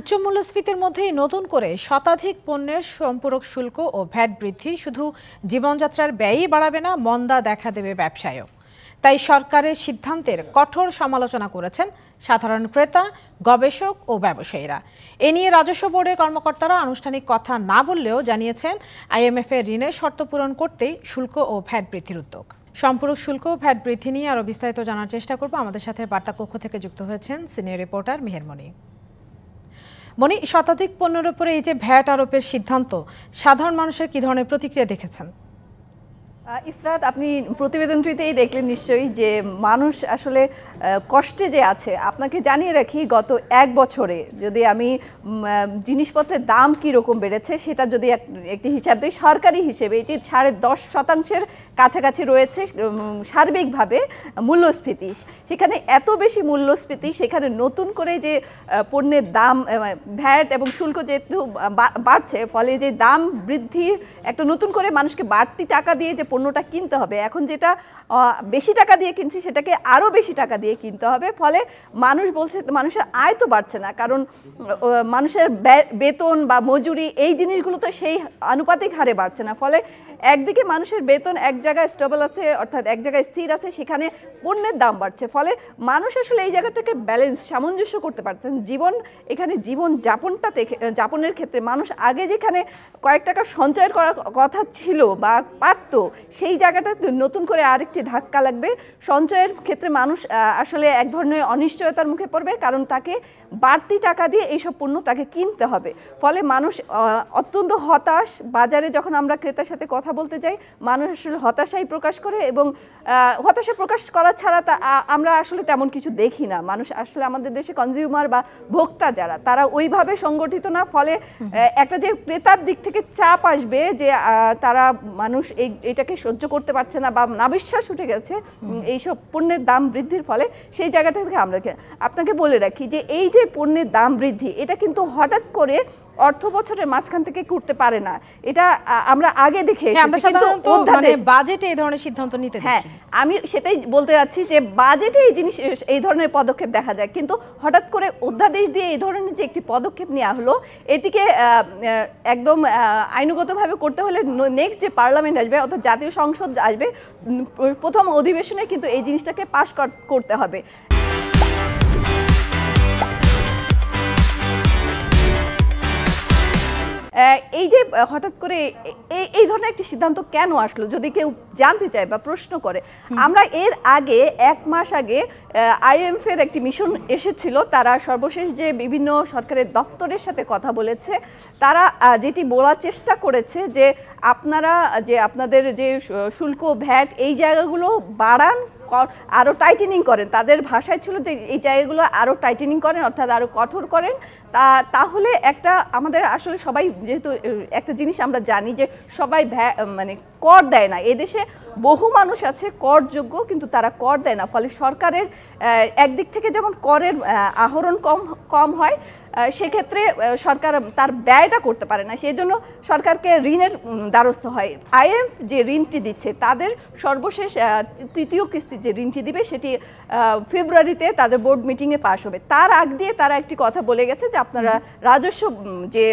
উচ্চ মূল্যস্ফীতির মধ্যেই নতুন করে শতাধিক পণ্যের সম্পূরক শুল্ক ও ভ্যাট বৃদ্ধি শুধু জীবনযাত্রার ব্যয়ই বাড়াবে না, মন্দা দেখা দেবে ব্যবসায়ও। তাই সরকারের সিদ্ধান্তের কঠোর সমালোচনা করেছেন সাধারণ ক্রেতা, গবেষক ও ব্যবসায়ীরা। এ নিয়ে রাজস্ব বোর্ডের কর্মকর্তারা আনুষ্ঠানিক কথা না বললেও জানিয়েছেন IMF এর ঋণের শর্ত পূরণ করতেই শুল্ক ও ভ্যাট বৃদ্ধির উদ্যোগ। সম্পূরক শুল্ক ও ভ্যাট বৃদ্ধি নিয়ে আরও বিস্তারিত জানার চেষ্টা করব। আমাদের সাথে বার্তা কক্ষ থেকে যুক্ত হয়েছেন সিনিয়র রিপোর্টার মেহেরমণি। মনি, শতাধিক পণ্যের উপরে এই যে ভ্যাট আরোপের সিদ্ধান্ত, সাধারণ মানুষের কি ধরনের প্রতিক্রিয়া দেখেছেন? ইসরাত, আপনি প্রতিবেদনটিতেই দেখলেন নিশ্চয়ই যে মানুষ আসলে কষ্টে যে আছে। আপনাকে জানিয়ে রাখি, গত এক বছরে যদি আমি জিনিসপত্রের দাম কীরকম বেড়েছে সেটা যদি একটি হিসাব দিই, সরকারি হিসেবে এটি 10.5% কাছাকাছি রয়েছে সার্বিকভাবে মূল্যস্ফীতি। সেখানে এত বেশি মূল্যস্ফীতি, সেখানে নতুন করে যে পণ্যের দাম, ভ্যাট এবং শুল্ক যেহেতু বাড়ছে, ফলে যে দাম বৃদ্ধি, একটা নতুন করে মানুষকে বাড়তি টাকা দিয়ে যে পণ্যটা কিনতে হবে, এখন যেটা বেশি টাকা দিয়ে কিনছি সেটাকে আরও বেশি টাকা দিয়ে কিনতে হবে। ফলে মানুষ বলছে মানুষের আয় তো বাড়ছে না, কারণ মানুষের বেতন বা মজুরি এই জিনিসগুলো তো সেই আনুপাতিক হারে বাড়ছে না। ফলে একদিকে মানুষের বেতন এক জায়গায় স্টেবল আছে, অর্থাৎ এক জায়গায় স্থির আছে, সেখানে পণ্যের দাম বাড়ছে। ফলে মানুষ আসলে এই জায়গাটাকে ব্যালেন্স, সামঞ্জস্য করতে পারছেন। এখানে জীবন যাপনের ক্ষেত্রে মানুষ আগে যেখানে কয়েক টাকা সঞ্চয়ের করার কথা ছিল বা পারত, সেই জায়গাটা নতুন করে আরেকটি ধাক্কা লাগবে। সঞ্চয়ের ক্ষেত্রে মানুষ আসলে এক ধরনের অনিশ্চয়তার মুখে পড়বে, কারণ তাকে বাড়তি টাকা দিয়ে এইসব পণ্য তাকে কিনতে হবে। ফলে মানুষ অত্যন্ত হতাশ। বাজারে যখন আমরা ক্রেতার সাথে কথা বলতে যাই, মানুষ আসলে হতাশাই প্রকাশ করে, এবং হতাশা প্রকাশ করা ছাড়া আমরা আসলে তেমন কিছু দেখি না। মানুষ আসলে আমাদের দেশে কনজিউমার বা ভোক্তা যারা, তারা ওইভাবে সংগঠিত না। ফলে একটা যে ক্রেতার দিক থেকে চাপ আসবে যে তারা মানুষ এইটাকে সহ্য করতে পারছে না বা নাবিশ্বাস উঠে গেছে এইসব পণ্যের দাম বৃদ্ধির ফলে, সেই জায়গাটা থেকে আমরা আপনাকে বলে রাখি যে এই যে পণ্যের দাম বৃদ্ধি, এটা কিন্তু হঠাৎ করে অর্থ বছরের মাঝখান থেকে করতে পারে না। এটা আমরা আগে দেখে বাজেটে এই ধরনের সিদ্ধান্ত নিতে, হ্যাঁ আমি সেটাই বলতে যাচ্ছি যে বাজেটে এই ধরনের পদক্ষেপ দেখা যায়, কিন্তু হঠাৎ করে অধ্যাদেশ দিয়ে এই ধরনের যে একটি পদক্ষেপ নেওয়া হলো, এটিকে একদম আইনগতভাবে করতে হলে নেক্সট যে পার্লামেন্ট আসবে, অর্থাৎ জাতীয় সংসদ আসবে, প্রথম অধিবেশনে কিন্তু এই জিনিসটাকে পাস করতে হবে। এই যে হঠাৎ করে এই ধরনের একটি সিদ্ধান্ত কেন আসলো, যদি কেউ জানতে চায় বা প্রশ্ন করে, আমরা এর আগে 1 মাস আগে IMF এর একটি মিশন এসেছিল। তারা সর্বশেষ যে বিভিন্ন সরকারের দপ্তরের সাথে কথা বলেছে, তারা যেটি বলার চেষ্টা করেছে যে আপনাদের যে শুল্ক, ভ্যাট এই জায়গাগুলো বাড়ান, আরও টাইটেনিং করেন। তাদের ভাষায় ছিল যে এই জায়গাগুলো আরও টাইটেনিং করেন, অর্থাৎ আরও কঠোর করেন। তাহলে আমাদের আসলে সবাই, যেহেতু একটা জিনিস আমরা জানি যে সবাই মানে কর দেয় না, এদেশে বহু মানুষ আছে করযোগ্য, কিন্তু তারা কর দেয় না। ফলে সরকারের একদিক থেকে যেমন করের আহরণ কম হয়, সেক্ষেত্রে সরকার তার ব্যয়টা করতে পারে না, সেই জন্য সরকারকে ঋণের দ্বারস্থ হয়। IMF যে ঋণটি দিচ্ছে, তাদের সর্বশেষ 3য় কিস্তির যে ঋণটি দিবে, সেটি ফেব্রুয়ারিতে তাদের বোর্ড মিটিংয়ে পাশ হবে। তার আগ দিয়ে তারা একটি কথা বলে গেছে যে আপনারা রাজস্ব যে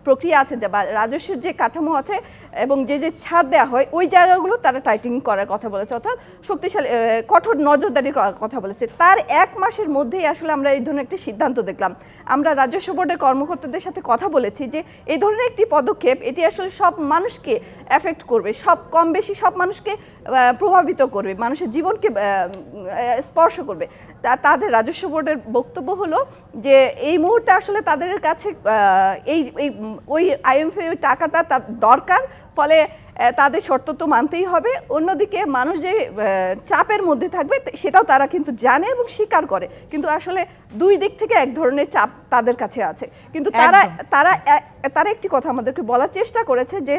প্রক্রিয়া আছে বা রাজস্বের যে কাঠামো আছে এবং যে ছাড় দেওয়া হয়, ওই জায়গাগুলো তারা টাইটেনিং করার কথা বলেছে, অর্থাৎ শক্তিশালী কঠোর নজরদারি করার কথা বলেছে। তার 1 মাসের মধ্যেই আসলে আমরা এই ধরনের একটি সিদ্ধান্ত দেখলাম। আমরা রাজস্ব বোর্ডের কর্মকর্তাদের সাথে কথা বলেছি যে এই ধরনের একটি পদক্ষেপ, এটি আসলে সব মানুষকে এফেক্ট করবে, কম বেশি সব মানুষকে প্রভাবিত করবে, মানুষের জীবনকে স্পর্শ করবে। তাদের রাজস্ব বোর্ডের বক্তব্য হলো যে এই মুহূর্তে আসলে তাদের কাছে ওই IMF ওই টাকাটা তার দরকার, ফলে তাদের শর্ত তো মানতেই হবে। অন্যদিকে মানুষ যে চাপের মধ্যে থাকবে সেটাও তারা কিন্তু জানে এবং স্বীকার করে, কিন্তু আসলে দুই দিক থেকে এক ধরনের চাপ তাদের কাছে আছে। কিন্তু তারা একটি কথা আমাদেরকে বলার চেষ্টা করেছে যে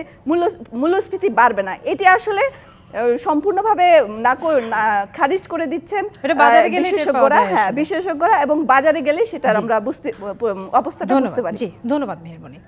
মূল্যস্ফীতি বাড়বে না। এটি আসলে সম্পূর্ণভাবে খারিজ করে দিচ্ছেন বিশেষজ্ঞরা, এবং বাজারে গেলে সেটা আমরা অবস্থাটা বুঝতে পারি। ধন্যবাদ মেহেরমণি।